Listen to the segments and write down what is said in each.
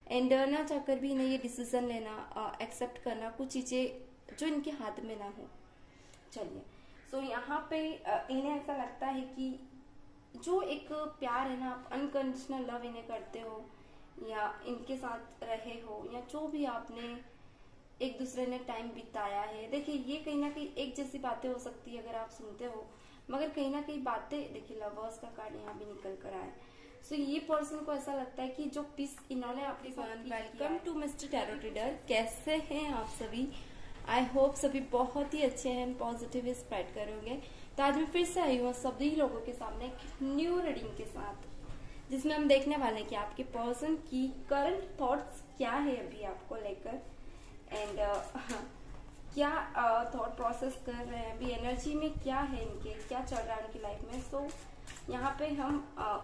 And ना चाहकर भी इन्हें ये डिसीजन लेना, एक्सेप्ट करना कुछ चीजें जो इनके हाथ में ना हो। चलिए, सो यहाँ पे इन्हें ऐसा लगता है कि जो एक प्यार है ना, आप अनकंडीशनल लव इन्हें करते हो या इनके साथ रहे हो या जो भी आपने एक दूसरे ने टाइम बिताया है, देखिए ये कहीं ना कहीं एक जैसी बातें हो सकती है अगर आप सुनते हो, मगर कहीं ना कहीं बातें, देखिए लवर्स का कार्ड यहाँ भी निकल कर आया। सो ये पर्सन को ऐसा लगता है कि जो पीस इन्होंने आपके साथ, welcome to mister tarot reader. कैसे हैं आप सभी? आई होप सभी बहुत ही अच्छे हैं, पॉजिटिव स्प्रेड करोगे। तो आज मैं फिर से आई हूँ सभी लोगों के सामने एक न्यू रीडिंग के साथ, जिसमें हम देखने वाले हैं कि आपके पर्सन की करंट थॉट्स क्या है अभी आपको लेकर, एंड क्या थॉट प्रोसेस कर रहे हैं अभी, एनर्जी में क्या है इनके, क्या चल रहा है उनकी लाइफ में। सो यहाँ पे हम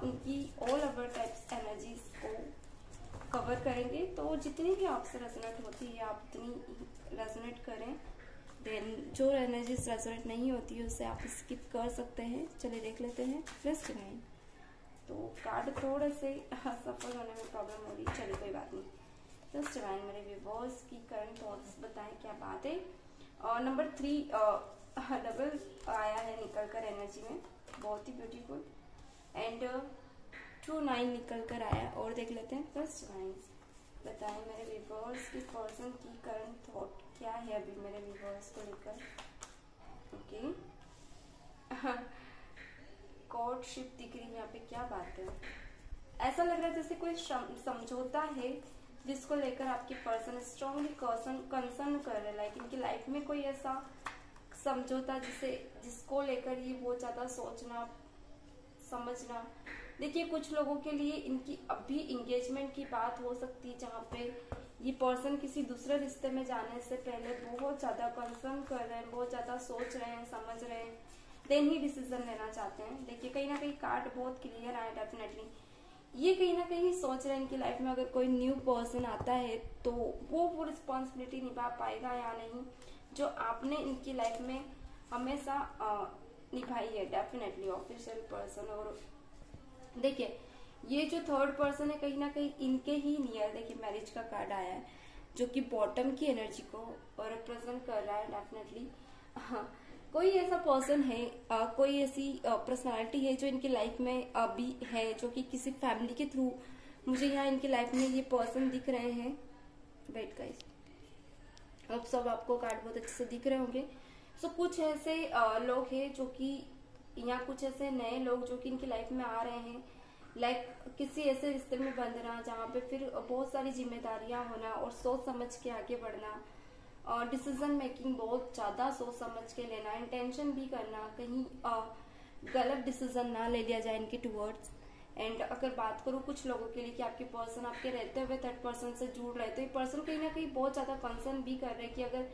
उनकी ऑल ओवर टाइप्स एनर्जीज को कवर करेंगे। तो जितनी भी आपसे रेजोनेट होती है आप उतनी रेजोनेट करें, देन जो एनर्जीज रेजोनेट नहीं होती है उसे आप स्किप कर सकते हैं। चलिए देख लेते हैं फर्स्ट डिवाइन। तो कार्ड थोड़े से सफल होने में प्रॉब्लम हो रही है, चलिए कोई बात नहीं। फर्स्ट डिवाइन मेरे व्यूअर्स की करंट थॉट्स बताएं क्या बात है। नंबर 3 डबल आया है निकल कर एनर्जी में, बहुत ही ब्यूटीफुल, एंड 2 9 निकल कर आया। और देख लेते हैं फर्स्ट डिवाइन बताएं मेरे व्यूअर्स की पर्सन की करंट थॉट क्या है अभी मेरे व्यूअर्स को लेकर। ओके, कोर्टशिप दिख रही है यहाँ पे, क्या बात है। ऐसा लग रहा है जैसे कोई समझौता है जिसको लेकर आपके पर्सन स्ट्रांगली कंसर्न कर रहे हैं, लाइक इनकी लाइफ में कोई ऐसा समझौता जिसको लेकर ये बहुत ज्यादा सोचना समझना। देखिए कुछ लोगों के लिए इनकी अभी इंगेजमेंट की बात हो सकती है, जहाँ पे ये पर्सन किसी दूसरे रिश्ते में जाने से पहले बहुत ज्यादा कंसर्न कर रहे हैं, बहुत ज्यादा सोच रहे हैं, समझ रहे हैं, देन ही डिसीजन लेना चाहते हैं। देखिए कहीं ना कहीं कार्ड बहुत क्लियर आया, डेफिनेटली ये कहीं ना कहीं सोच रहे हैं इनकी लाइफ में अगर कोई न्यू पर्सन आता है तो वो रिस्पॉन्सिबिलिटी निभा पाएगा या नहीं, जो आपने इनकी लाइफ में हमेशा निभाई है। Definitely official person. और देखिए ये जो थर्ड पर्सन है कहीं ना कहीं इनके ही नियर, देखिए मैरिज का कार्ड आया है जो कि बॉटम की एनर्जी को रिप्रेजेंट कर रहा है। डेफिनेटली हाँ, कोई ऐसा पर्सन है, कोई ऐसी पर्सनालिटी है जो इनकी लाइफ में अभी है, जो कि किसी फैमिली के थ्रू मुझे यहाँ इनकी लाइफ में ये पर्सन दिख रहे हैं। वेट गाइस, अब सब आपको कार्ड बहुत अच्छे से दिख रहे होंगे। सो कुछ ऐसे लोग हैं जो कि यहाँ, कुछ ऐसे नए लोग जो कि इनकी लाइफ में आ रहे हैं, लाइक किसी ऐसे रिश्ते में बंधना जहाँ पे फिर बहुत सारी जिम्मेदारियां होना और सोच समझ के आगे बढ़ना, और डिसीजन मेकिंग बहुत ज्यादा सोच समझ के लेना, इंटेंशन भी करना, कहीं गलत डिसीजन ना ले लिया जाए इनके टूवर्ड्स। एंड अगर बात करूँ कुछ लोगों के लिए कि आपके पर्सन आपके रहते हुए थर्ड पर्सन से जुड़ रहे, तो ये पर्सन कहीं ना कहीं बहुत ज्यादा कंसर्न भी कर रहे हैं कि अगर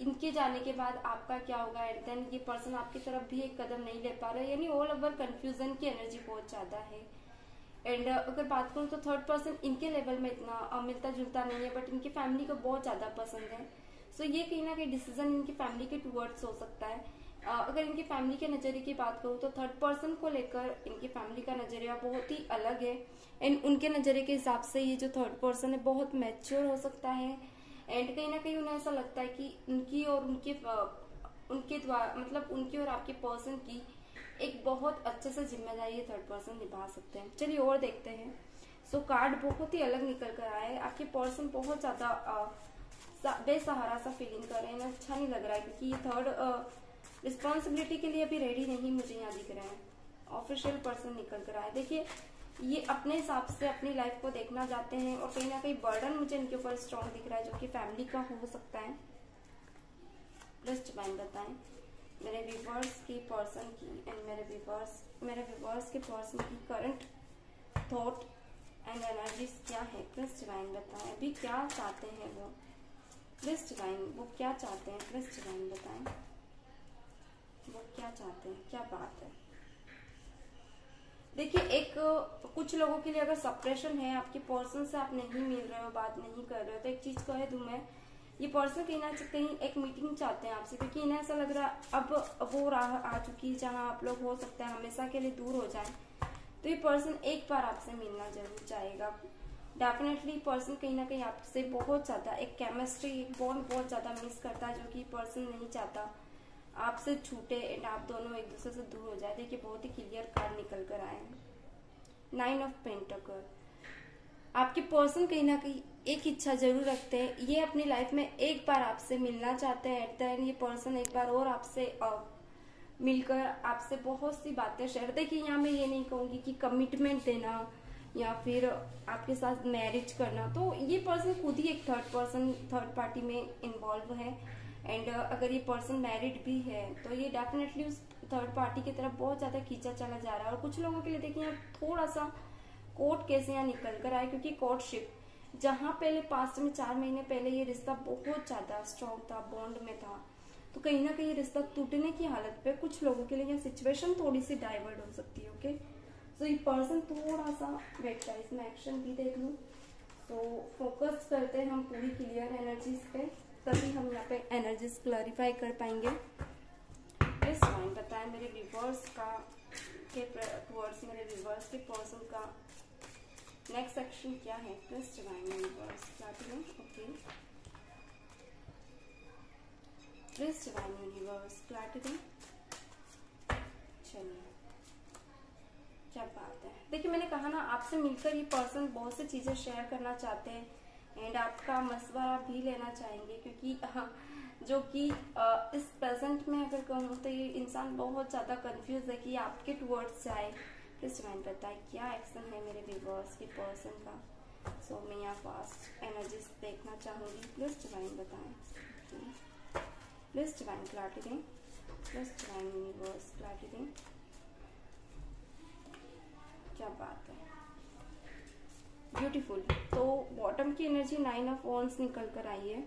इनके जाने के बाद आपका क्या होगा, एंड देन ये पर्सन आपकी तरफ भी एक कदम नहीं ले पा रहे, यानी ऑल ओवर कंफ्यूजन की एनर्जी बहुत ज्यादा है। एंड अगर बात करूँ तो थर्ड पर्सन इनके लेवल में इतना मिलता जुलता नहीं है, बट इनकी फैमिली को बहुत ज्यादा पसंद है। सो ये कहीं ना कहीं डिसीजन इनकी फैमिली के टूवर्ड्स हो सकता है। अगर इनकी फैमिली के नजरिए की बात करूँ तो थर्ड पर्सन को लेकर इनकी फैमिली का नजरिया बहुत ही अलग है, एंड उनके नजरिए के हिसाब से ये जो थर्ड पर्सन है बहुत मैच्योर हो सकता है। एंड कहीं ना कहीं उन्हें ऐसा लगता है कि उनकी और उनके द्वारा, मतलब उनकी और आपके पर्सन की एक बहुत अच्छे से जिम्मेदारी ये थर्ड पर्सन निभा सकते हैं। चलिए और देखते हैं। सो कार्ड बहुत ही अलग निकल कर आया है। आपके पर्सन बहुत ज्यादा बेसहारा सा फीलिंग कर रहे हैं, अच्छा नहीं लग रहा है, क्योंकि ये थर्ड रिस्पॉन्सिबिलिटी के लिए अभी रेडी नहीं मुझे यहाँ दिख रहा है। ऑफिशियल पर्सन निकल कर आया। देखिए ये अपने हिसाब से अपनी लाइफ को देखना चाहते हैं, और कहीं ना कहीं बर्डन मुझे इनके ऊपर स्ट्रॉन्ग दिख रहा है, जो कि फैमिली का हो सकता है। प्लस डिवाइन बताएं मेरे व्यूअर्स की पर्सन की, एंड मेरे व्यूअर्स के पर्सन की करंट थॉट एंड एनर्जीज क्या है। प्लस डिवाइन बताएं अभी क्या चाहते हैं वो। प्लस डिवाइन वो क्या चाहते हैं, प्लस डिवाइन बताएं वो क्या चाहते हैं, क्या बात है। देखिए एक कुछ लोगों के लिए अगर सप्रेशन है, आपके पर्सन से आप नहीं मिल रहे हो, बात नहीं कर रहे हो, तो एक चीज कह दूं मैं, ये पर्सन कहीं ना कहीं एक मीटिंग चाहते हैं आपसे, क्योंकि इन्हें ऐसा लग रहा है अब वो राह आ चुकी है जहां आप लोग हो सकता है हमेशा के लिए दूर हो जाएं। तो ये पर्सन एक बार आपसे मिलना जरूर चाहेगा, डेफिनेटली पर्सन कहीं ना कहीं आपसे बहुत ज्यादा एक केमिस्ट्री, एक बॉन्ड बहुत ज्यादा मिस करता है, जो कि पर्सन नहीं चाहता आपसे छूटे एंड आप दोनों एक दूसरे से दूर हो जाए। देखिए बहुत ही क्लियर कार्ड निकल कर आए हैं, 9 ऑफ पेंटिकल। आपके पर्सन कहीं ना कहीं एक इच्छा जरूर रखते हैं, ये अपनी लाइफ में एक बार आपसे मिलना चाहते हैं। एट द एंड ये पर्सन एक बार और आपसे मिलकर आपसे बहुत सी बातें शेयर। देखिए यहाँ मैं ये नहीं कहूंगी कि कमिटमेंट देना या फिर आपके साथ मैरिज करना, तो ये पर्सन खुद ही एक थर्ड पार्टी में इन्वॉल्व है। एंड अगर ये पर्सन मैरिड भी है तो ये डेफिनेटली उस थर्ड पार्टी की तरफ बहुत ज्यादा खींचा चला जा रहा है। और कुछ लोगों के लिए देखिए यहाँ थोड़ा सा कोर्ट केस यहाँ निकल कर आए, क्योंकि कोर्टशिप जहां पहले पास्ट में 4 महीने पहले ये रिश्ता बहुत ज्यादा स्ट्रॉन्ग था, बॉन्ड में था, तो कहीं ना कहीं रिश्ता टूटने की हालत पे कुछ लोगों के लिए यह सिचुएशन थोड़ी सी डाइवर्ट हो सकती है। ओके, सो ये पर्सन थोड़ा सा वेट का, इसमें एक्शन भी देख लूँ। तो फोकस करते हैं हम पूरी क्लियर एनर्जीज पे, तभी हम यहाँ पे एनर्जीज क्लैरिफाई कर पाएंगे। प्लीज टाइम बताएं मेरे व्यूअर्स का के वर्ड्स, मेरे व्यूअर्स के पर्सन का नेक्स्ट एक्शन क्या है। Please divine universe platinum. Okay, please divine universe platinum. चलिए क्या बात है। देखिए मैंने कहा ना, आपसे मिलकर ये पर्सन बहुत सी चीजें शेयर करना चाहते हैं एंड आपका मशवरा भी लेना चाहेंगे, क्योंकि जो कि इस प्रेजेंट में अगर कहूँ तो ये इंसान बहुत ज्यादा कंफ्यूज है कि आपके टुवर्ड्स जाए। प्लीज डिवाइन बताए क्या एक्शन है मेरे व्यूअर्स के पर्सन का। सो मैं यहाँ फास्ट एनर्जीज देखना चाहूंगी। प्लीज डिवाइन बताएं, please divine clarity, please divine universe clarity. क्या बात है, ब्यूटीफुल। तो बॉटम की एनर्जी 9 ऑफ वॉन्ड्स निकल कर आई है।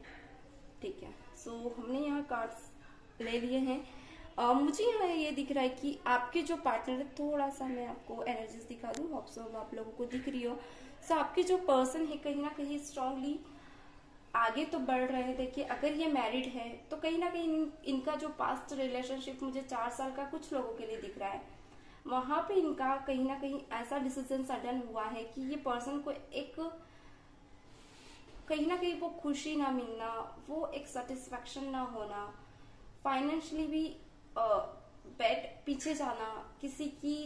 ठीक है, सो हमने यहाँ कार्ड्स ले लिए हैं। मुझे यहाँ ये दिख रहा है कि आपके जो पार्टनर है, थोड़ा सा मैं आपको एनर्जीज दिखा दूँ, ऑब्जर्व आप लोगों को दिख रही हो। सो आपके जो पर्सन है कहीं ना कहीं स्ट्रांगली आगे तो बढ़ रहे हैं। देखिए अगर ये मैरिड है तो कहीं ना कहीं इनका जो पास्ट रिलेशनशिप मुझे 4 साल का कुछ लोगों के लिए दिख रहा है, वहां पे इनका कहीं ना कहीं ऐसा डिसीजन सडन हुआ है कि ये पर्सन को एक कहीं ना कहीं वो खुशी ना मिलना, वो एक सेटिस्फेक्शन ना होना, फाइनेंशियली भी बैठ पीछे जाना, किसी की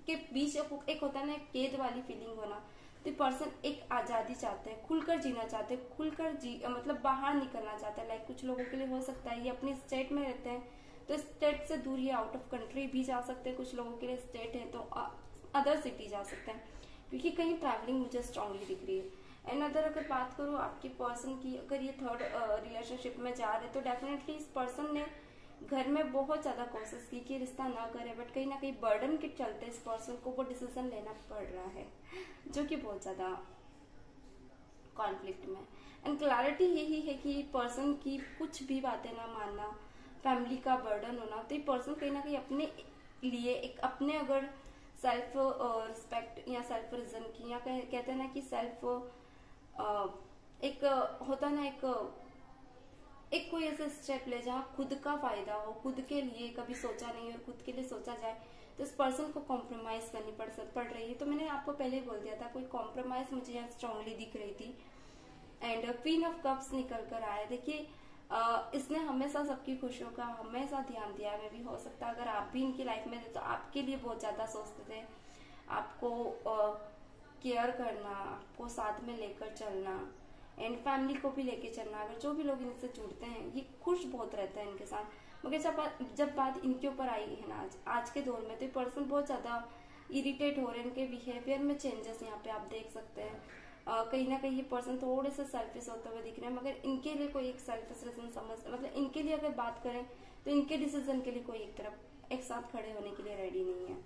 के बीच एक होता है ना कैद वाली फीलिंग होना। तो पर्सन एक आजादी चाहते हैं, खुलकर जीना चाहते हैं, खुलकर मतलब बाहर निकलना चाहते हैं। लाइक कुछ लोगों के लिए हो सकता है ये अपने स्टेट में रहते हैं तो स्टेट से दूर ये आउट ऑफ कंट्री भी जा सकते हैं। कुछ लोगों के लिए स्टेट है तो अदर सिटी जा सकते हैं, क्योंकि कहीं ट्रैवलिंग मुझे स्ट्रांगली दिख रही है। एंड अगर बात करूँ आपके पर्सन की, अगर ये थर्ड रिलेशनशिप में जा रहे तो डेफिनेटली इस पर्सन ने घर में बहुत ज्यादा कोशिश की कि रिश्ता ना करे, बट कहीं ना कहीं बर्डन के चलते इस पर्सन को वो डिसीजन लेना पड़ रहा है, जो कि बहुत ज्यादा कॉन्फ्लिक्ट में। एंड क्लैरिटी यही है कि पर्सन की कुछ भी बातें ना मानना, फैमिली का बर्डन होना, तो ये पर्सन कहीं ना कहीं अपने लिए एक अपने अगर सेल्फ रिस्पेक्ट या सेल्फ रीजन की, या कहते हैं ना कि सेल्फ एक होता ना एक कोई ऐसा स्टेप ले जहाँ खुद का फायदा हो, खुद के लिए कभी सोचा नहीं और खुद के लिए सोचा जाए, तो इस पर्सन को कॉम्प्रोमाइज करनी पड़ रही है। तो मैंने आपको पहले ही बोल दिया था कोई कॉम्प्रोमाइज मुझे यहाँ स्ट्रांगली दिख रही थी। एंड क्वीन ऑफ कप्स निकल कर आया। देखिए इसने हमेशा सबकी खुशियों का हमेशा ध्यान दिया है। भी हो सकता है अगर आप भी इनकी लाइफ में थे तो आपके लिए बहुत ज्यादा सोचते थे, आपको केयर करना, आपको साथ में लेकर चलना एंड फैमिली को भी लेके चलना। अगर जो भी लोग इनसे जुड़ते हैं ये खुश बहुत रहते हैं इनके साथ। मगर जब बात इनके ऊपर आई है ना आज के दौर में, तो ये पर्सन बहुत ज्यादा इरिटेट हो रहे हैं। इनके बिहेवियर में चेंजेस यहाँ पे आप देख सकते हैं। कहीं ना कहीं ये पर्सन थोड़े से सेल्फिश होते हुए दिख रहे हैं, मगर इनके लिए कोई एक सेल्फिश रीजन मतलब इनके लिए अगर बात करें तो इनके डिसीजन के लिए कोई एक तरफ एक साथ खड़े होने के लिए रेडी नहीं है।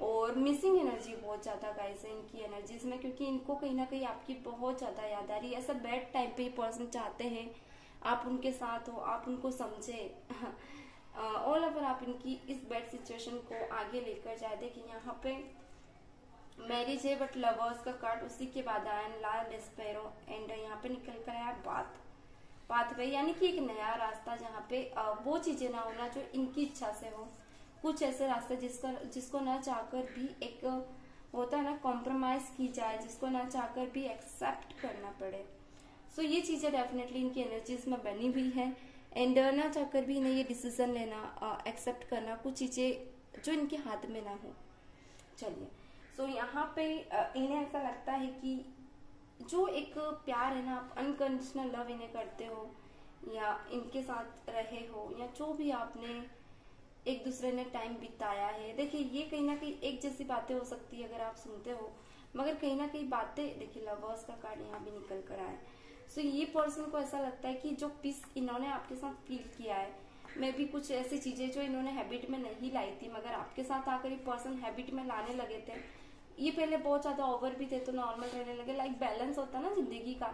और मिसिंग एनर्जी बहुत ज्यादा गाइस है इनकी एनर्जीज में, क्योंकि इनको कहीं ना कहीं आपकी बहुत ज्यादा याद आ रही है। ऐसा बैड टाइम पे ये पर्सन चाहते हैं आप उनके साथ हो, आप उनको समझे ऑल ओवर आप इनकी इस बैड सिचुएशन को आगे लेकर जाए। देखिए यहाँ पे मैरिज है बट लवर्स का कार्ड उसी के बाद आया ला डिस्पेरो एंड यहाँ पे निकल कर आया पाथ वे, यानी कि एक नया रास्ता जहाँ पे वो चीजें ना होना जो इनकी इच्छा से हो। कुछ ऐसे रास्ते जिसको न चाहकर भी एक होता है ना, कॉम्प्रोमाइज की जाए, जिसको ना चाहकर भी एक्सेप्ट करना पड़े। सो ये चीजें डेफिनेटली इनकी एनर्जीज में बनी हुई है। एंड ना चाहकर भी इन्हें ये डिसीजन लेना, एक्सेप्ट करना कुछ चीजें जो इनके हाथ में ना हो। चलिए, सो यहाँ पे इन्हें ऐसा लगता है कि जो एक प्यार है ना, आप अनकंडीशनल लव इन्हें करते हो या इनके साथ रहे हो या जो भी आपने एक दूसरे ने टाइम बिताया है, देखिए ये कहीं ना कहीं एक जैसी बातें हो सकती है अगर आप सुनते हो, मगर कहीं ना कहीं बातें, देखिए लवर्स का कार्ड यहाँ भी निकल कर आया है। सो ये पर्सन को ऐसा लगता है कि जो पीस इन्होंने आपके साथ फील किया है, मे भी कुछ ऐसी चीजें जो इन्होंने हैबिट में नहीं लाई थी, मगर आपके साथ आकर ये पर्सन हैबिट में लाने लगे थे। ये पहले बहुत ज्यादा ओवर भी थे तो नॉर्मल रहने लगे। लाइक बैलेंस होता है ना जिंदगी का,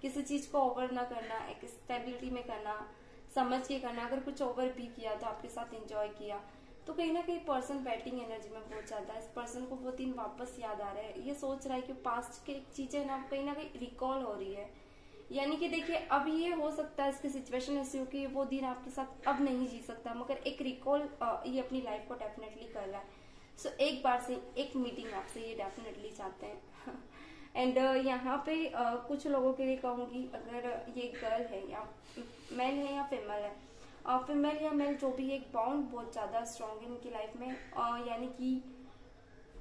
किसी चीज को ओवर ना करना, एक स्टेबिलिटी में करना, समझ के करना। अगर कुछ ओवर भी किया तो आपके साथ एंजॉय किया, तो कहीं ना कहीं पर्सन बैटिंग एनर्जी में बहुत ज्यादा है। इस पर्सन को वो दिन वापस याद आ रहा है, ये सोच रहा है कि पास्ट के चीजें ना कहीं रिकॉल हो रही है। यानी कि देखिए अब ये हो सकता है इसकी सिचुएशन ऐसी हो कि वो दिन आपके साथ अब नहीं जी सकता, मगर एक रिकॉल ये अपनी लाइफ को डेफिनेटली कर रहा है। सो एक बार से एक मीटिंग आपसे ये डेफिनेटली चाहते हैं। एंड यहाँ पे कुछ लोगों के लिए कहूंगी, अगर ये गर्ल है या मेल है या फीमेल है, फीमेल या मेल जो भी, एक बॉन्ड बहुत ज्यादा स्ट्रॉन्ग है इनकी लाइफ में, यानी कि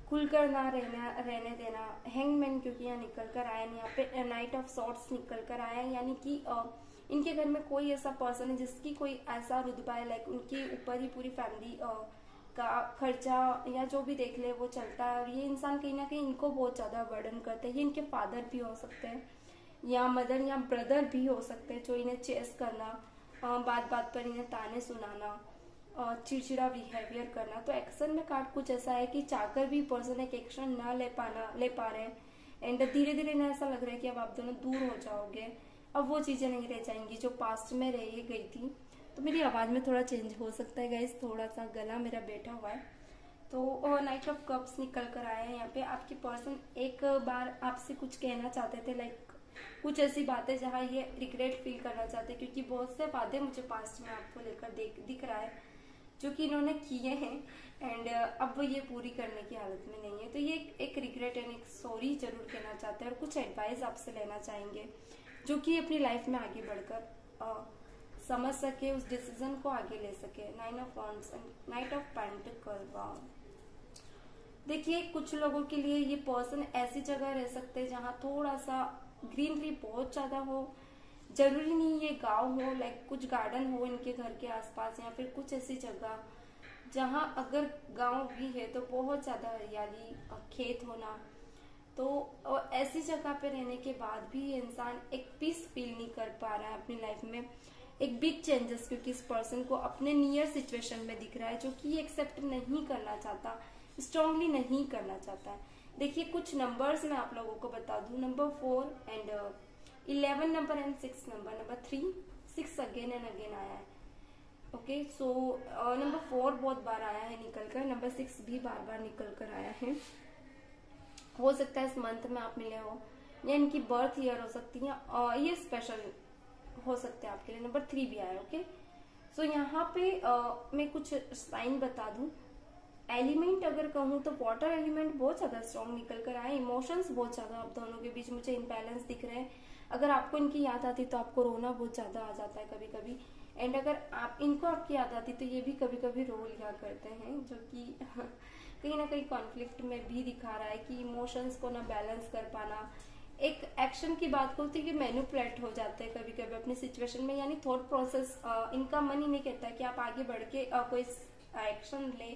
खुलकर ना रहने देना। हैंगमैन क्योंकि यहाँ निकल कर आया है, यहाँ पे नाइट ऑफ सॉर्ट्स निकल कर आया है, यानी कि इनके घर में कोई ऐसा पर्सन है जिसकी कोई ऐसा रुतबा है, लाइक उनके ऊपर ही पूरी फैमिली का खर्चा या जो भी देख ले वो चलता है। और ये इंसान कहीं ना कहीं इनको बहुत ज्यादा बर्डन करते हैं। ये इनके फादर भी हो सकते हैं या मदर या ब्रदर भी हो सकते हैं, जो इन्हें चेस करना, बात बात पर इन्हें ताने सुनाना, चिड़चिड़ा बिहेवियर करना। तो एक्शन में कार्ड कुछ ऐसा है कि चाहकर भी पर्सन एक एक्शन ना ले पा रहे हैं। एंड धीरे धीरे इन्हें ऐसा लग रहा है कि अब आप दोनों दूर हो जाओगे, अब वो चीजें नहीं रह जाएंगी जो पास्ट में रह गई थी। तो मेरी आवाज में थोड़ा चेंज हो सकता है गाइस, थोड़ा सा गला मेरा बैठा हुआ है। तो नाइट ऑफ कप्स निकल कर आया है यहाँ पे। आपकी पर्सन एक बार आपसे कुछ कहना चाहते थे, लाइक कुछ ऐसी बातें जहाँ ये रिग्रेट फील करना चाहते हैं, क्योंकि बहुत से वादे मुझे पास्ट में आपको लेकर दिख रहा है जो कि इन्होंने किए हैं, एंड अब वो ये पूरी करने की हालत में नहीं है। तो ये एक रिग्रेट एंड एक सॉरी जरूर कहना चाहते हैं और कुछ एडवाइस आपसे लेना चाहेंगे, जो कि अपनी लाइफ में आगे बढ़कर समझ सके, उस डिसीजन को आगे ले सके। 9 of wands and night of pentacle. Wow, देखिए कुछ लोगों के लिए ये पर्सन ऐसी जगह रह सकते हैं जहाँ थोड़ा सा ग्रीनरी बहुत ज्यादा हो। जरूरी नहीं ये गांव हो, लाइक कुछ गार्डन हो इनके घर के आसपास, या फिर कुछ ऐसी जगह जहाँ अगर गांव भी है तो बहुत ज्यादा हरियाली, खेत होना। तो और ऐसी जगह पे रहने के बाद भी ये इंसान एक पीस फील नहीं कर पा रहा है अपनी लाइफ में, एक बिग चेंजेस, क्योंकि इस पर्सन को अपने नियर सिचुएशन में दिख रहा है जो कि ये एक्सेप्ट नहीं करना चाहता, स्ट्रांगली नहीं करना चाहता है। देखिए कुछ नंबर्स मैं आप लोगों को बता दूं, number 4 and 11 number and 6 number, number 3 6 again and again आया है। ओके, सो नंबर 4 बहुत बार आया है निकल कर, नंबर 6 भी बार बार निकल कर आया है। हो सकता है इस मंथ में आप मिले हो, या इनकी बर्थ ईयर हो सकती है, और ये स्पेशल हो सकते हैं आपके लिए। नंबर 3 भी आया। ओके, सो यहाँ पे मैं कुछ साइन बता दूं। एलिमेंट अगर कहूँ तो वाटर एलिमेंट बहुत ज्यादा स्ट्रॉन्ग निकल कर आए। इमोशंस बहुत ज्यादा आप दोनों के बीच मुझे इम्बैलेंस दिख रहे हैं। अगर आपको इनकी याद आती तो आपको रोना बहुत ज्यादा आ जाता है कभी कभी, एंड अगर आप इनको आपकी याद आती तो ये भी कभी कभी रो लिया करते हैं, जो कि कहीं ना कहीं कॉन्फ्लिक्ट में भी दिखा रहा है कि इमोशंस को ना बैलेंस कर पाना। एक एक्शन की बात करते हैं कि मैनिपुलेट हो जाते हैं कभी कभी अपनी सिचुएशन में, यानी थॉट प्रोसेस इनका मन ही नहीं कहता कि आप आगे बढ़ के कोई एक्शन ले,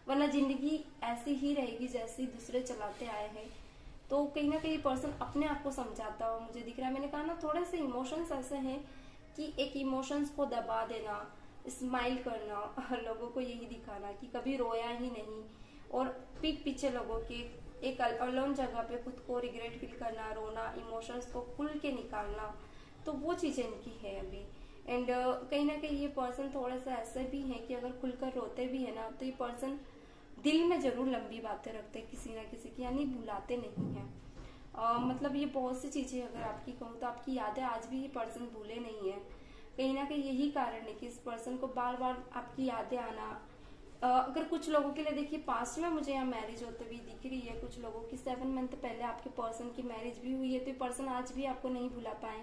वरना जिंदगी ऐसी ही रहेगी जैसी दूसरे चलाते आए हैं। तो कहीं ना कहीं पर्सन अपने आप को समझाता हो मुझे दिख रहा है। मैंने कहा ना थोड़े से इमोशंस ऐसे हैं कि एक इमोशंस को दबा देना, स्माइल करना, लोगों को यही दिखाना कि कभी रोया ही नहीं, और पीठ पीछे लोगों के एक अलोन जगह पे खुद को रिग्रेट फील करना, रोना, इमोशंस को खुल के निकालना। तो वो चीजें इनकी है अभी। एंड कहीं ना कहीं ये पर्सन थोड़ा सा ऐसे भी है कि अगर खुलकर रोते भी है ना तो ये पर्सन दिल में जरूर लंबी बातें रखते हैं किसी ना किसी की, यानी भुलाते नहीं है। मतलब ये बहुत सी चीजें अगर आपकी कहूँ तो आपकी यादें आज भी ये पर्सन भूले नहीं है। कहीं ना कहीं यही कारण है कि इस पर्सन को बार बार आपकी यादें आना, अगर कुछ लोगों के लिए देखिए पास्ट में मुझे यहाँ मैरिज होते हुए दिख रही है, कुछ लोगों की 7 मंथ पहले आपके पर्सन की मैरिज भी हुई है, तो ये पर्सन आज भी आपको नहीं भुला पाए,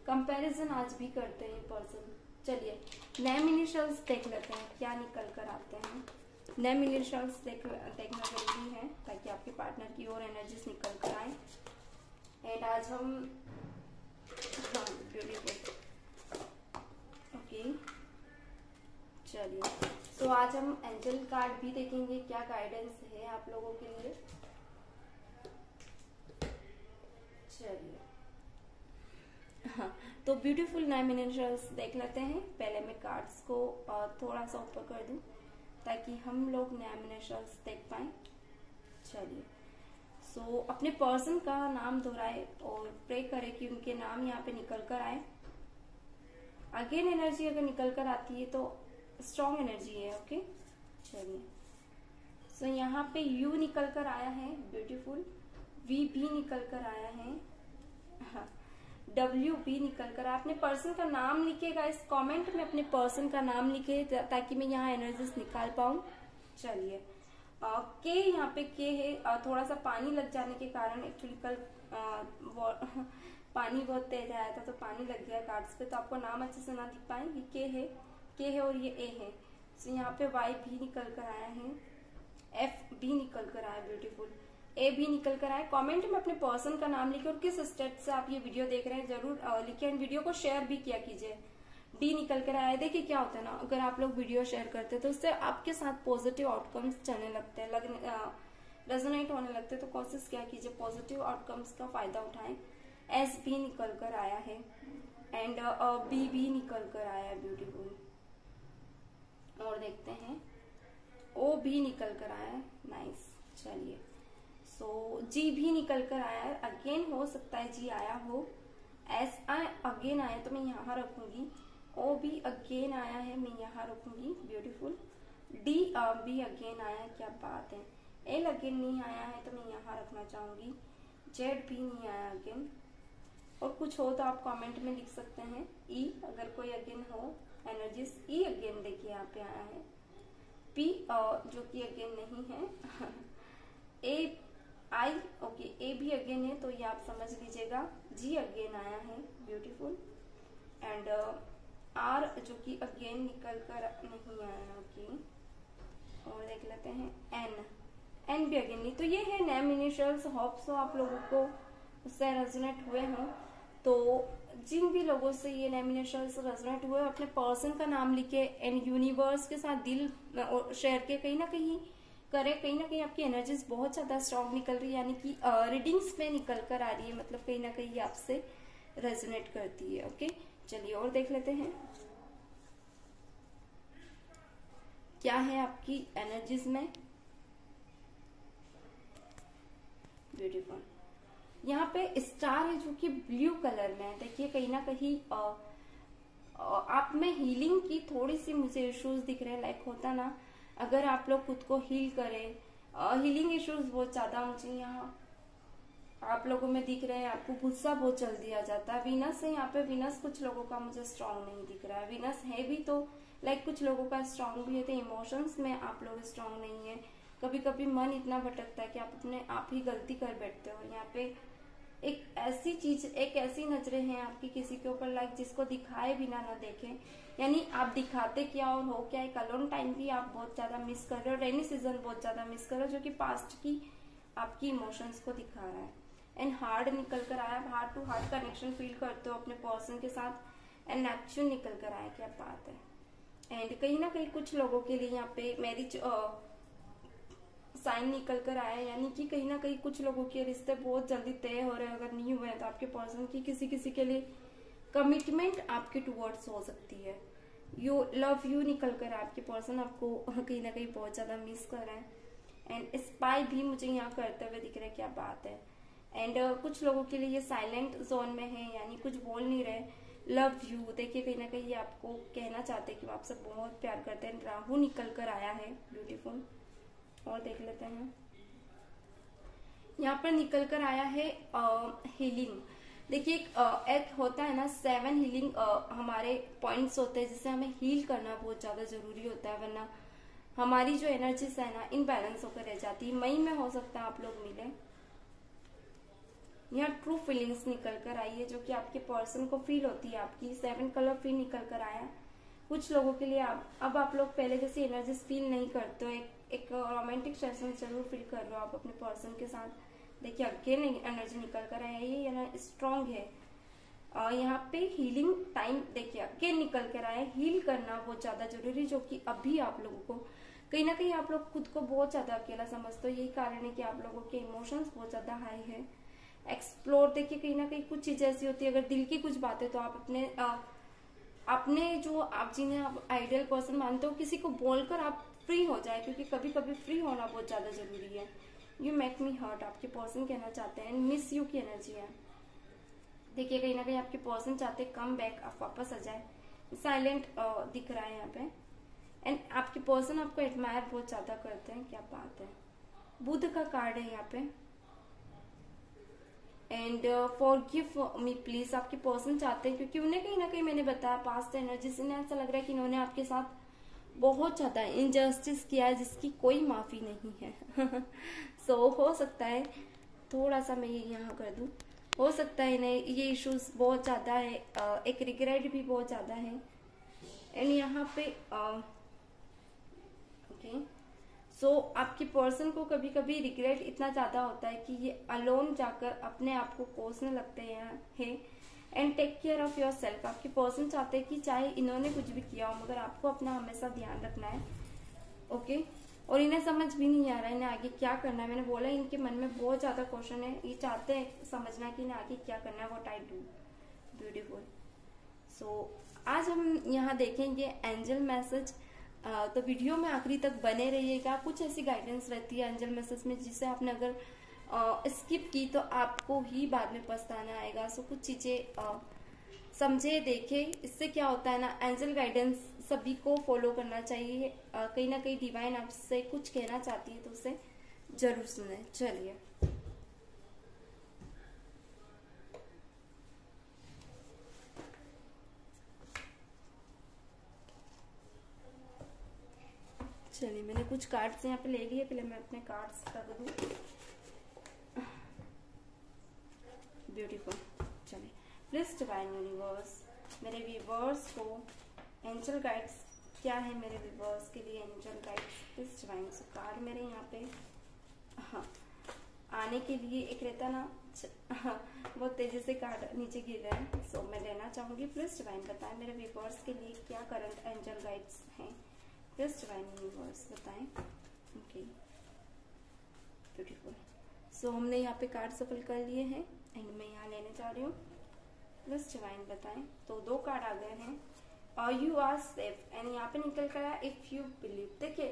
कंपैरिजन आज भी करते हैं पर्सन। चलिए नेम इनिशियल्स देख लेते हैं क्या निकल कर आते हैं। नेम इनिशियल्स देखना जरूरी है ताकि आपके पार्टनर की और एनर्जीज निकल कर आए। एंड आज हम ब्यूटीफुल ओके चलिए तो आज हम एंजल कार्ड भी देखेंगे, क्या गाइडेंस है आप लोगों के लिए। चलिए हाँ, तो ब्यूटीफुल नेम इनिशियल्स देख लेते हैं। पहले मैं कार्ड्स को थोड़ा सा ऊपर कर दूं ताकि हम लोग नेम इनिशियल्स देख पाए। चलिए सो अपने पर्सन का नाम दोहराए और प्रे करें कि उनके नाम यहाँ पे निकल कर आए। अगेन एनर्जी अगर निकल कर आती है तो स्ट्रॉन्ग एनर्जी है। ओके चलिए सो यहाँ पे यू निकल कर आया है ब्यूटीफुल, वी भी निकल कर आया है, हाँ डब्ल्यू भी निकल कर। अपने पर्सन का नाम लिखिएगा इस कमेंट में, अपने पर्सन का नाम लिखे ताकि मैं यहाँ एनर्जीज निकाल पाऊँ। चलिए के यहाँ पे के है, थोड़ा सा पानी लग जाने के कारण एक्चुअली कल पानी बहुत तेज आया था तो पानी लग गया कार्ड्स पे, तो आपको नाम अच्छे से ना दिख पाए। ये के है और ये ए है। तो यहाँ पे वाई भी निकल कर आया है, एफ भी निकल कर आया ब्यूटीफुल, ए भी निकल कर आए। कमेंट में अपने पर्सन का नाम लिखे और किस स्टेट से आप ये वीडियो देख रहे हैं जरूर लिखिए, एंड वीडियो को शेयर भी किया कीजिए। डी निकल कर आया। देखिए क्या होता है ना, अगर आप लोग वीडियो शेयर करते हैं तो उससे आपके साथ पॉजिटिव आउटकम्स चलने लगते हैं, रेजोनेट होने लगते हैं, तो कोशिश क्या कीजिए पॉजिटिव आउटकम्स का फायदा उठाएं। एस भी निकल कर आया है एंड बी भी निकल कर आया है ब्यूटीफुल, और देखते हैं ओ भी निकल कर आया है, नाइस। चलिए सो जी भी निकल कर आया है, अगेन हो सकता है जी आया हो। एस आई अगेन आया तो मैं यहाँ रखूंगी, ओ भी अगेन आया है मैं यहाँ रखूंगी ब्यूटीफुल। डी भी अगेन आया है, क्या बात है। एल अगेन नहीं आया है तो मैं यहाँ रखना चाहूंगी। जेड भी नहीं आया अगेन, और कुछ हो तो आप कमेंट में लिख सकते हैं। ई अगर कोई अगेन हो एनर्जीज, ई अगेन देखिए यहाँ पे आया है। पी जो कि अगेन नहीं है। ए आई ओके ए भी अगेन है तो ये आप समझ लीजिएगा। जी अगेन आया है ब्यूटीफुल, एंड आर जो कि अगेन निकल कर नहीं आया। ओके और देख लेते हैं एन भी अगेन नहीं। तो ये है नेम इनिशियल्स, होप सो आप लोगों को उससे रेजोनेट हुए हों। तो जिन भी लोगों से ये नेम इनिशियल्स रेजोनेट हुए अपने पर्सन का नाम लिखे एंड यूनिवर्स के साथ दिल शेयर के कहीं ना कहीं आपकी एनर्जीज बहुत ज्यादा स्ट्रॉन्ग निकल रही है, यानी कि रीडिंग्स में निकल कर आ रही है, मतलब कहीं ना कहीं आपसे रेजोनेट करती है। ओके चलिए और देख लेते हैं क्या है आपकी एनर्जीज में। ब्यूटीफुल, यहाँ पे स्टार है जो कि ब्लू कलर में है। देखिए कहीं ना कहीं आप में हीलिंग की थोड़ी सी मुझे इश्यूज दिख रहे हैं, लाइक होता ना अगर आप लोग खुद को हील करें, हीलिंग इश्यूज बहुत ज्यादा मुझे यहाँ आप लोगों में दिख रहे हैं। आपको गुस्सा बहुत जल्दी आ जाता है। वीनस है यहाँ पे, वीनस कुछ लोगों का मुझे स्ट्रांग नहीं दिख रहा है। वीनस है भी तो लाइक कुछ लोगों का स्ट्रांग भी है, तो इमोशंस में आप लोग स्ट्रांग नहीं है। कभी कभी मन इतना भटकता है कि आप अपने आप ही गलती कर बैठते हो। और यहाँ पे एक ऐसी चीज, एक ऐसी नजरें हैं आपकी किसी के ऊपर, लाइक जिसको दिखाए बिना ना देखें, यानी आप दिखाते क्या और हो क्या। एक अलोन टाइम भी आप बहुत ज्यादा मिस कर रहे हो, रेनी सीजन बहुत ज्यादा मिस कर रहे हो, जो कि पास्ट की आपकी इमोशंस को दिखा रहा है। एंड हार्ड निकल कर आया, heart to heart connection feel करते हो अपने पर्सन के साथ। एंड नेपच्यून निकल कर आया, क्या बात है। एंड कहीं ना कहीं कुछ लोगों के लिए यहाँ पे मैरिज साइन निकल कर आया है, यानी कि कहीं ना कहीं कुछ लोगों के रिश्ते बहुत जल्दी तय हो रहे हैं। अगर नहीं हुए हैं तो आपके पर्सन की किसी के लिए कमिटमेंट आपके टुवर्ड्स हो सकती है। यू लव यू निकल कर आपके पर्सन आपको कहीं ना कहीं बहुत ज्यादा मिस कर रहे हैं। एंड स्पाई भी मुझे यहाँ करते हुए दिख रहा है, क्या बात है। एंड कुछ लोगों के लिए ये साइलेंट जोन में है, यानी कुछ बोल नहीं रहे। लव यू देखिए कहीं ना कहीं ये आपको कहना चाहते हैं कि वो आपसे बहुत प्यार करते हैं। राहु निकल कर आया है ब्यूटीफुल, और देख लेते हैं यहाँ पर निकल कर आया है हीलिंग। देखिए एक होता है ना 7 हीलिंग हमारे पॉइंट्स होते हैं जिसे हमें हील करना बहुत ज्यादा जरूरी होता है, वरना हमारी जो एनर्जीज है ना इनबैलेंस होकर रह जाती है। मई में हो सकता है आप लोग मिले, यहाँ ट्रू फीलिंग्स निकल कर आई है जो कि आपके पर्सन को फील होती है। आपकी 7 कलर फील निकल कर आया है कुछ लोगों के लिए। अब आप लोग पहले जैसी एनर्जीज फील नहीं करते हो, एक रोमांटिक सेशन जरूर फील कर लो आप अपने पर्सन के साथ। देखिए अगेन एनर्जी निकल कर आया, ये ना स्ट्रांग है। यहाँ पे हीलिंग टाइम देखिए अगेन निकल कर आया, हील करना बहुत ज्यादा जरूरी, जो कि अभी आप लोगों को कहीं ना कहीं आप लोग खुद को बहुत ज्यादा अकेला समझते हो। यही कारण है कि आप लोगों के इमोशंस बहुत ज्यादा हाई है। एक्सप्लोर देखिए कहीं ना कहीं कुछ चीजें ऐसी होती है, अगर दिल की कुछ बातें तो आप अपने जो आप जिन्हें आप आइडियल पर्सन मानते हो किसी को बोलकर आप फ्री हो जाए, क्योंकि कभी कभी फ्री होना बहुत ज्यादा जरूरी है। यू मेक मी हर्ट आपके पर्सन कहना चाहते हैं, मिस यू की एनर्जी है। देखिए कहीं ना कहीं आपके पर्सन चाहते हैं कम बैक, आप वापस आ जाए। साइलेंट दिख रहा है यहाँ पे, एंड आपके पर्सन आपको एडमायर बहुत ज्यादा करते हैं। क्या बात है, बुध का कार्ड है यहाँ पे। एंड फॉरगिव मी प्लीज आपके पर्सन चाहते हैं, क्योंकि उन्हें कहीं ना कहीं मैंने बताया पास्ट एनर्जी से ऐसा लग रहा है कि इन्होंने आपके साथ बहुत ज्यादा इनजस्टिस किया है जिसकी कोई माफी नहीं है। सो हो सकता है थोड़ा सा मैं ये यहाँ कर दूं, हो सकता है इन्हें ये इश्यूज बहुत ज्यादा है, एक रिग्रेट भी बहुत ज्यादा है। एंड यहाँ पे ओके सो आपके पर्सन को कभी कभी रिग्रेट इतना ज्यादा होता है कि ये अलोन जाकर अपने आप को कोसने लगते हैं। And take care of yourself आपके पर्सन चाहते हैं कि चाहे इन्होंने कुछ भी किया हो मगर आपको अपना हमेशा ध्यान रखना है। ओके और इन्हें समझ भी नहीं आ रहा है इन्हें आगे क्या करना है। मैंने बोला इनके मन में बहुत ज्यादा क्वेश्चन है, ये चाहते हैं समझना कि इन्हें आगे क्या करना है। What I do beautiful. So आज हम यहाँ देखेंगे एंजल मैसेज, तो वीडियो में आखिरी तक बने रहिएगा। कुछ ऐसी गाइडेंस रहती है एंजल मैसेज में जिसे आपने अगर स्किप की तो आपको ही बाद में पछताना आएगा। सो कुछ चीजें समझे देखे, इससे क्या होता है ना एंजल गाइडेंस सभी को फॉलो करना चाहिए। कहीं ना कहीं डिवाइन आपसे कुछ कहना चाहती है तो उसे जरूर सुने। चलिए मैंने कुछ कार्ड्स यहाँ पे ले लिए, पहले मैं अपने कार्ड्स रख दूं। ब्यूटीफुल। चलिए प्लीज डिवाइन यूनिवर्स मेरे व्यूवर्स को एंजल गाइड्स क्या है मेरे व्यूवर्स के लिए angel guides please divine. So card मेरे यहाँ पे हाँ आने के लिए एक रहता ना बहुत तेजी से कार्ड नीचे गिर रहे हैं। सो मैं लेना चाहूंगी, प्लीज डिवाइन बताएं मेरे व्यूवर्स के लिए क्या करंट एंजल गाइड्स हैं। प्लीज डिवाइन यूनिवर्स बताएं। Okay beautiful. सो हमने यहाँ पे कार्ड सफल कर लिए हैं एंड मैं यहाँ लेने जा रही हूँ। प्लीज डिवाइन बताएं। तो 2 कार्ड आ गए हैं और यू आर सेफ एंड यहाँ पे निकल कर आया इफ यू बिलीव। देखिए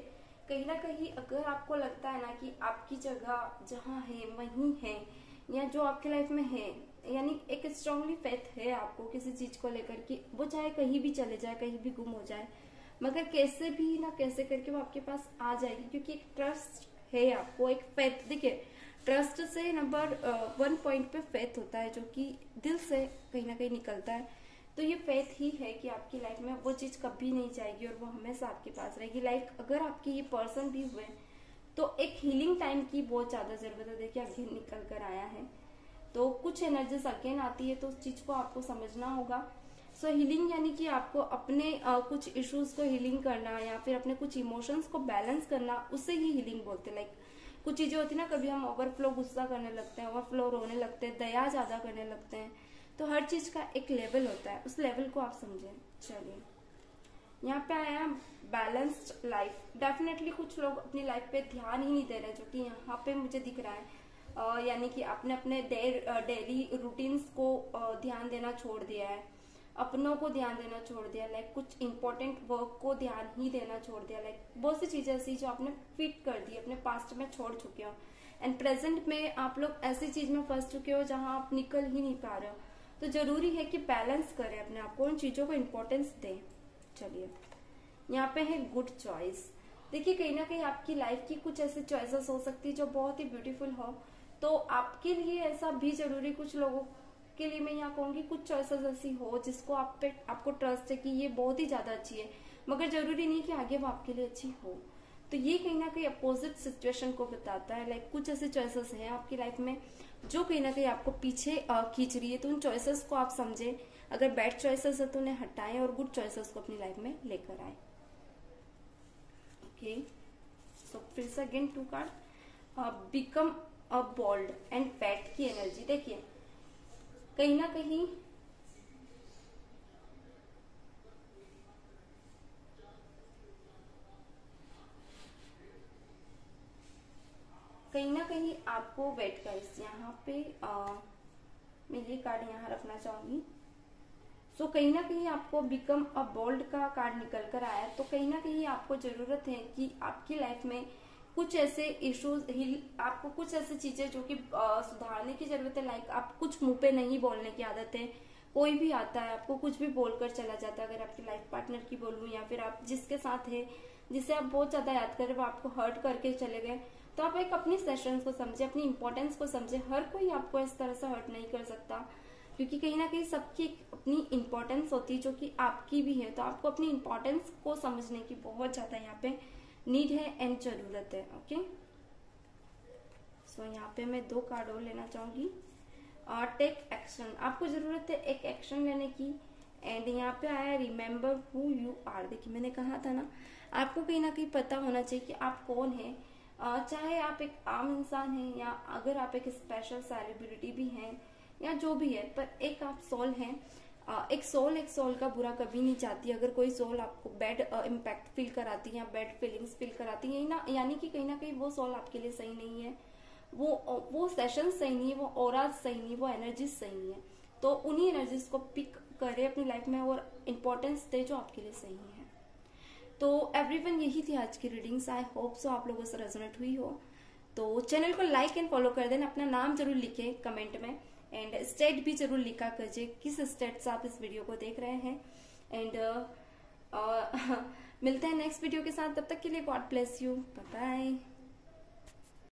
कहीं ना कहीं अगर आपको लगता है ना कि आपकी जगह जहाँ है वहीं है या जो आपके लाइफ में है, यानी एक स्ट्रांगली फेथ है आपको किसी चीज को लेकर कि वो चाहे कहीं भी चले जाए कहीं भी गुम हो जाए मगर कैसे भी ना कैसे करके वो आपके पास आ जाएगी, क्योंकि एक ट्रस्ट है आपको, एक फेथ। देखिए ट्रस्ट से नंबर 1 पॉइंट पे फेथ होता है जो कि दिल से कहीं ना कहीं निकलता है। तो ये फेथ ही है कि आपकी लाइफ में वो चीज कभी नहीं जाएगी और वो हमेशा आपके पास रहेगी। लाइक अगर आपके ये पर्सन भी हुए तो एक हीलिंग टाइम की बहुत ज्यादा जरूरत है। देखिए अगेन निकल कर आया है तो कुछ एनर्जीज अगेन आती है तो उस चीज को आपको समझना होगा। सो हीलिंग यानी कि आपको अपने कुछ इश्यूज को हीलिंग करना या फिर अपने कुछ इमोशंस को बैलेंस करना, उसे ही हीलिंग बोलते हैं। लाइक कुछ चीजें होती है ना, कभी हम ओवरफ्लो गुस्सा करने लगते हैं, ओवरफ्लो रोने लगते हैं, दया ज्यादा करने लगते हैं। तो हर चीज का एक लेवल होता है, उस लेवल को आप समझें। चलिए यहाँ पे आया बैलेंस्ड लाइफ। डेफिनेटली कुछ लोग अपनी लाइफ पे ध्यान ही नहीं दे रहे, जो कि यहाँ पे मुझे दिख रहा है। यानी कि आपने अपने डेली रूटीन्स को ध्यान देना छोड़ दिया है, अपनों को ध्यान देना छोड़ दिया, लाइक कुछ इंपॉर्टेंट वर्क को ध्यान ही देना छोड़ दिया। लाइक बहुत सी चीजें ऐसी जो आपने फिट कर दी, अपने पास्ट में छोड़ चुके हो एंड प्रेजेंट में आप लोग ऐसी चीज में फंस चुके हो जहां आप निकल ही नहीं पा रहे हो। तो जरूरी है कि बैलेंस करें अपने आप को, उन चीजों को इम्पोर्टेंस दें। चलिए यहाँ पे है गुड चॉइस। देखिए कहीं ना कहीं आपकी लाइफ की कुछ ऐसी चॉइसेस हो सकती है जो बहुत ही ब्यूटीफुल हो, तो आपके लिए ऐसा भी जरूरी, कुछ लोगों के लिए मैं यहाँ कहूंगी कुछ चॉइसेस ऐसी हो जिसको आप पे आपको ट्रस्ट है कि ये बहुत ही ज्यादा अच्छी है, मगर जरूरी नहीं कि आगे वो आपके लिए अच्छी हो। तो ये कहीं ना कहीं अपोजिट सिचुएशन को बताता है। लाइक कुछ ऐसे चॉइसेस हैं आपकी लाइफ में जो कहीं ना कहीं आपको पीछे खींच रही है, तो उन चॉइसेस को आप समझे। अगर बैड चॉइसेस है तो उन्हें हटाएं और गुड चॉइसेस को अपनी लाइफ में लेकर आए। ओके, सो फिर से again 2 card, become a bold and pat की एनर्जी। देखिए कहीं ना कहीं आपको वेट गाइस यहाँ पे मैं ये कार्ड यहाँ रखना चाहूंगी। सो कहीं ना कहीं आपको बिकम अ बोल्ड का कार्ड निकल कर आया, तो कहीं ना कहीं आपको जरूरत है कि आपकी लाइफ में कुछ ऐसे इश्यूज, आपको कुछ ऐसी चीजें जो कि सुधारने की जरूरत है। लाइक आप कुछ मुंह पे नहीं बोलने की आदत है, कोई भी आता है आपको कुछ भी बोलकर चला जाता है। अगर आपकी लाइफ पार्टनर की बोलूं या फिर आप जिसके साथ है, जिसे आप बहुत ज्यादा याद कर रहे हो, वो आपको हर्ट करके चले गए, तो आप एक अपनी सेशंस को समझे, अपनी इंपॉर्टेंस को समझे। हर कोई आपको इस तरह से हर्ट नहीं कर सकता, क्योंकि कहीं ना कहीं सबकी अपनी इंपॉर्टेंस होती है जो कि आपकी भी है। तो आपको अपनी इंपॉर्टेंस को समझने की बहुत ज्यादा यहाँ पे नीड है एंड जरूरत है। ओके, सो यहाँ पे मैं 2 कार्ड और लेना चाहूंगी। टेक एक्शन, आपको जरूरत है एक एक्शन लेने की। एंड यहाँ पे आया रिमेम्बर हु यू आर। देखिए मैंने कहा था ना, आपको कहीं ना कहीं पता होना चाहिए कि आप कौन है। चाहे आप एक आम इंसान हैं या अगर आप एक स्पेशल सेलिब्रिटी भी हैं या जो भी है, पर एक आप सोल हैं। एक सोल का बुरा कभी नहीं चाहती। अगर कोई सोल आपको बैड इम्पैक्ट फील कराती है या बैड फीलिंग्स फील कराती है ना, यानी कि कहीं ना कहीं वो सोल आपके लिए सही नहीं है, वो सेशन सही नहीं है, वो ऑराज सही नहीं, वो एनर्जी सही नहीं है। तो उन्हीं एनर्जीज को पिक करे अपनी लाइफ में और इम्पोर्टेंस दे जो आपके लिए सही है। तो एवरीवन, यही थी आज की रीडिंग्स। आई होप सो आप लोगों से रेजोनेट हुई हो। तो चैनल को लाइक एंड फॉलो कर देना, अपना नाम जरूर लिखे कमेंट में, एंड स्टेट भी जरूर लिखा कीजिए किस स्टेट से आप इस वीडियो को देख रहे हैं। एंड मिलते हैं नेक्स्ट वीडियो के साथ, तब तक के लिए God bless you, bye bye.